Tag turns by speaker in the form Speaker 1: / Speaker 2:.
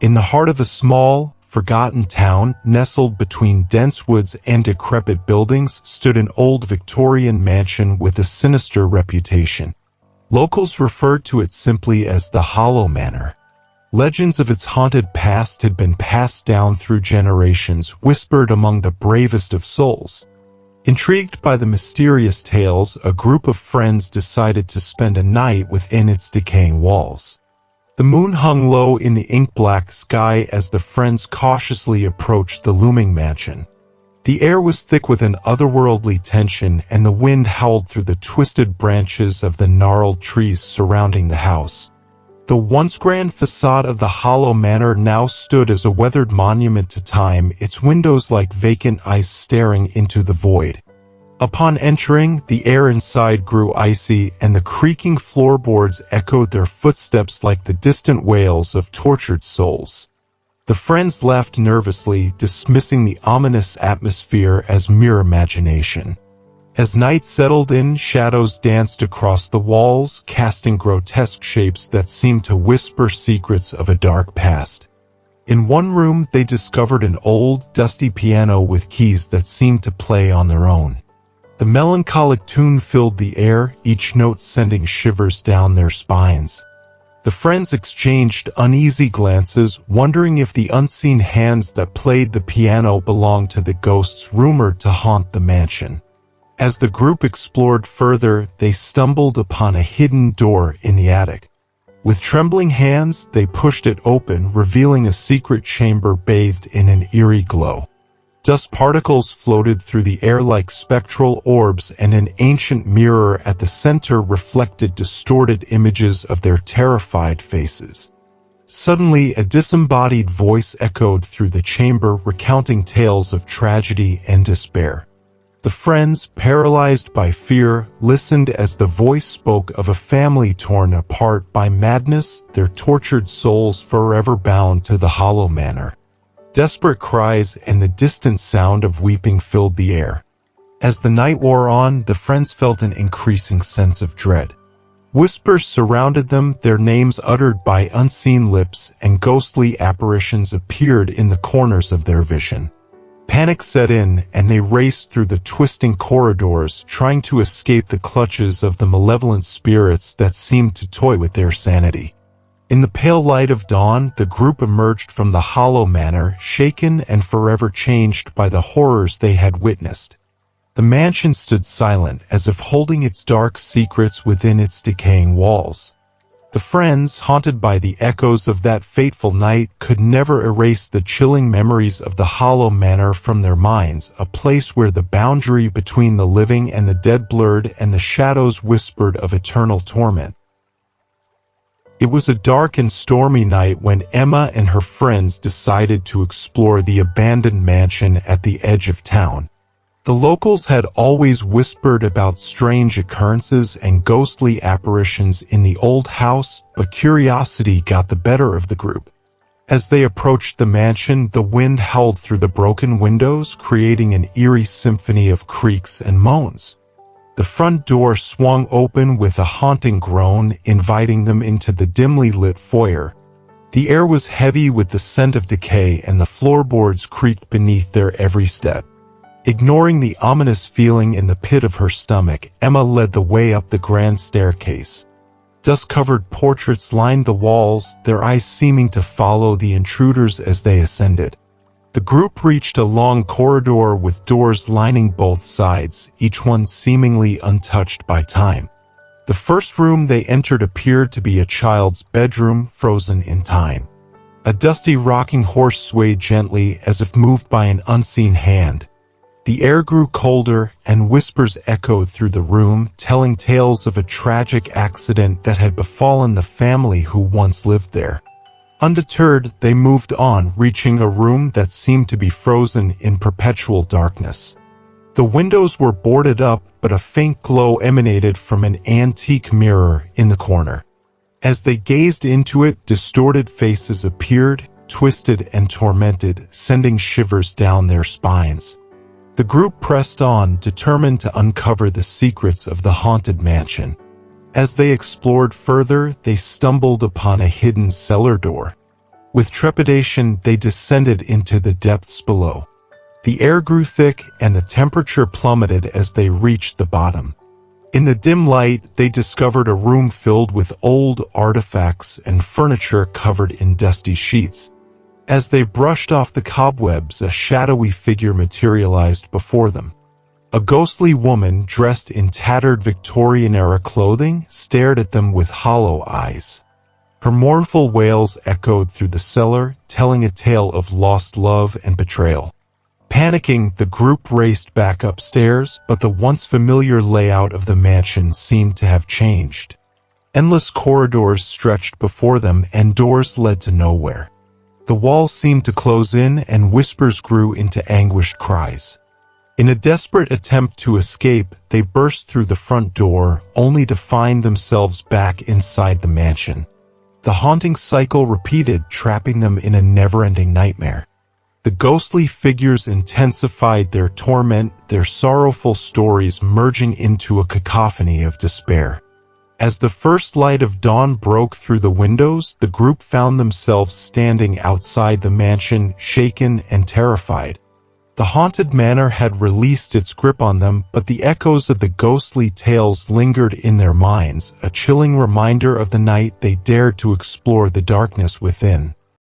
Speaker 1: In the heart of a small, forgotten town, nestled between dense woods and decrepit buildings, stood an old Victorian mansion with a sinister reputation. Locals referred to it simply as the Hollow Manor. Legends of its haunted past had been passed down through generations, whispered among the bravest of souls. Intrigued by the mysterious tales, a group of friends decided to spend a night within its decaying walls. The moon hung low in the ink-black sky as the friends cautiously approached the looming mansion. The air was thick with an otherworldly tension, and the wind howled through the twisted branches of the gnarled trees surrounding the house. The once grand facade of the Hollow Manor now stood as a weathered monument to time, its windows like vacant ice staring into the void. Upon entering, the air inside grew icy, and the creaking floorboards echoed their footsteps like the distant wails of tortured souls. The friends left nervously, dismissing the ominous atmosphere as mere imagination. As night settled in, shadows danced across the walls, casting grotesque shapes that seemed to whisper secrets of a dark past. In one room, they discovered an old, dusty piano with keys that seemed to play on their own. The melancholic tune filled the air, each note sending shivers down their spines. The friends exchanged uneasy glances, wondering if the unseen hands that played the piano belonged to the ghosts rumored to haunt the mansion. As the group explored further, they stumbled upon a hidden door in the attic. With trembling hands, they pushed it open, revealing a secret chamber bathed in an eerie glow. Dust particles floated through the air like spectral orbs, and an ancient mirror at the center reflected distorted images of their terrified faces. Suddenly, a disembodied voice echoed through the chamber, recounting tales of tragedy and despair. The friends, paralyzed by fear, listened as the voice spoke of a family torn apart by madness, their tortured souls forever bound to the Hollow Manor. Desperate cries and the distant sound of weeping filled the air. As the night wore on, the friends felt an increasing sense of dread. Whispers surrounded them, their names uttered by unseen lips, and ghostly apparitions appeared in the corners of their vision. Panic set in, and they raced through the twisting corridors, trying to escape the clutches of the malevolent spirits that seemed to toy with their sanity. In the pale light of dawn, the group emerged from the Hollow Manor, shaken and forever changed by the horrors they had witnessed. The mansion stood silent, as if holding its dark secrets within its decaying walls. The friends, haunted by the echoes of that fateful night, could never erase the chilling memories of the Hollow Manor from their minds, a place where the boundary between the living and the dead blurred and the shadows whispered of eternal torment. It was a dark and stormy night when Emma and her friends decided to explore the abandoned mansion at the edge of town. The locals had always whispered about strange occurrences and ghostly apparitions in the old house, but curiosity got the better of the group. As they approached the mansion, the wind howled through the broken windows, creating an eerie symphony of creaks and moans. The front door swung open with a haunting groan, inviting them into the dimly lit foyer. The air was heavy with the scent of decay, and the floorboards creaked beneath their every step. Ignoring the ominous feeling in the pit of her stomach, Emma led the way up the grand staircase. Dust-covered portraits lined the walls, their eyes seeming to follow the intruders as they ascended. The group reached a long corridor with doors lining both sides, each one seemingly untouched by time. The first room they entered appeared to be a child's bedroom, frozen in time. A dusty rocking horse swayed gently as if moved by an unseen hand. The air grew colder, and whispers echoed through the room, telling tales of a tragic accident that had befallen the family who once lived there. Undeterred, they moved on, reaching a room that seemed to be frozen in perpetual darkness. The windows were boarded up, but a faint glow emanated from an antique mirror in the corner. As they gazed into it, distorted faces appeared, twisted and tormented, sending shivers down their spines. The group pressed on, determined to uncover the secrets of the haunted mansion. As they explored further, they stumbled upon a hidden cellar door. With trepidation, they descended into the depths below. The air grew thick and the temperature plummeted as they reached the bottom. In the dim light, they discovered a room filled with old artifacts and furniture covered in dusty sheets. As they brushed off the cobwebs, a shadowy figure materialized before them. A ghostly woman dressed in tattered Victorian-era clothing stared at them with hollow eyes. Her mournful wails echoed through the cellar, telling a tale of lost love and betrayal. Panicking, the group raced back upstairs, but the once familiar layout of the mansion seemed to have changed. Endless corridors stretched before them and doors led to nowhere. The walls seemed to close in and whispers grew into anguished cries. In a desperate attempt to escape, they burst through the front door, only to find themselves back inside the mansion. The haunting cycle repeated, trapping them in a never-ending nightmare. The ghostly figures intensified their torment, their sorrowful stories merging into a cacophony of despair. As the first light of dawn broke through the windows, the group found themselves standing outside the mansion, shaken and terrified. The haunted manor had released its grip on them, but the echoes of the ghostly tales lingered in their minds, a chilling reminder of the night they dared to explore the darkness within.